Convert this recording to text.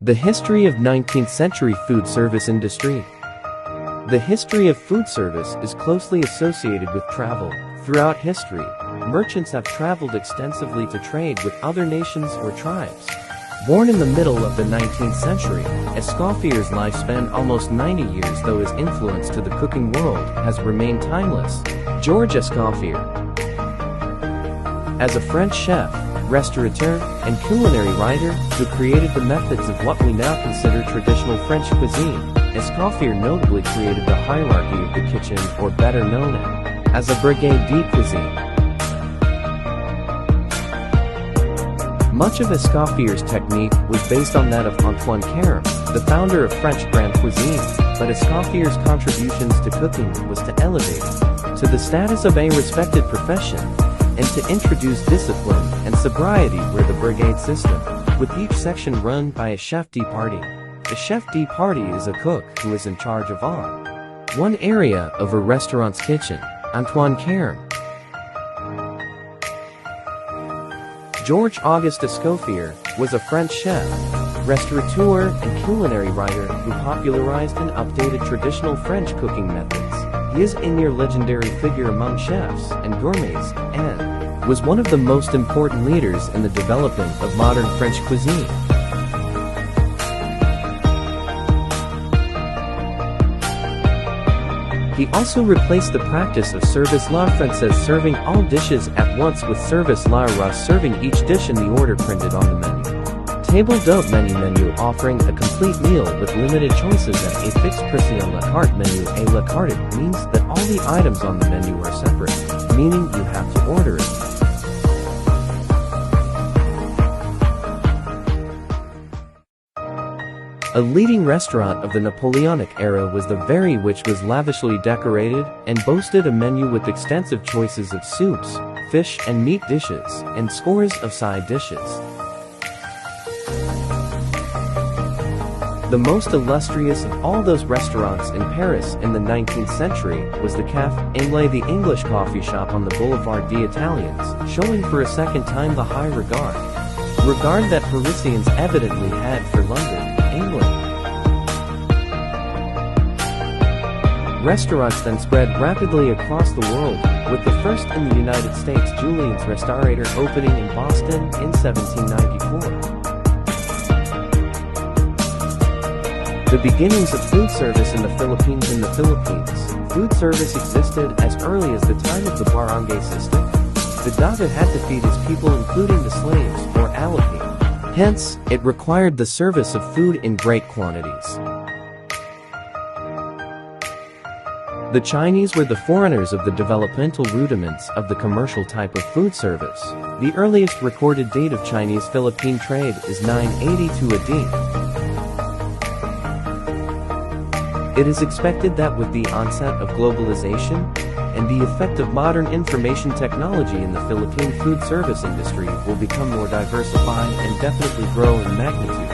The history of 19th century food service industry. The history of food service is closely associated with travel. Throughout history, merchants have traveled extensively to trade with other nations or tribes. Born in the middle of the 19th century, Escoffier's lifespan almost 90 years, though his influence to the cooking world has remained timeless. Georges Escoffier. As a French chef, restaurateur, and culinary writer who created the methods of what we now consider traditional French cuisine, Escoffier notably created the hierarchy of the kitchen, or better known as a brigade de cuisine. Much of Escoffier's technique was based on that of Antoine Carême, the founder of French Grand Cuisine, but Escoffier's contributions to cooking was to elevate it to the status of a respected profession, and to introduce discipline and sobriety where the brigade system, with each section run by a chef de partie. A chef de partie is a cook who is in charge of one area of a restaurant's kitchen. Antoine Carême. Georges-Auguste Escoffier was a French chef, restaurateur, and culinary writer who popularized and updated traditional French cooking methods. He is a near legendary figure among chefs and gourmets, and was one of the most important leaders in the development of modern French cuisine. He also replaced the practice of service la française, serving all dishes at once, with service la russe, serving each dish in the order printed on the menu. Table d'hôte menu, offering a complete meal with limited choices at a fixed prix. A la carte menu. A la carte means that all the items on the menu are separate, meaning you have to order it. A leading restaurant of the Napoleonic era was the Very, which was lavishly decorated and boasted a menu with extensive choices of soups, fish and meat dishes, and scores of side dishes. The most illustrious of all those restaurants in Paris in the 19th century was the Café Anglais, the English coffee shop on the Boulevard des Italiens, showing for a second time the high regard that Parisians evidently had for London, England. Restaurants then spread rapidly across the world, with the first in the United States, Julien's Restaurateur, opening in Boston in 1794. The beginnings of food service in the Philippines. In the Philippines, food service existed as early as the time of the barangay system. The Dagat had to feed his people, including the slaves, or alipin. Hence, it required the service of food in great quantities. The Chinese were the forerunners of the developmental rudiments of the commercial type of food service. The earliest recorded date of Chinese-Philippine trade is 982 AD. It is expected that with the onset of globalization and the effect of modern information technology in the Philippine food service industry will become more diversified and definitely grow in magnitude.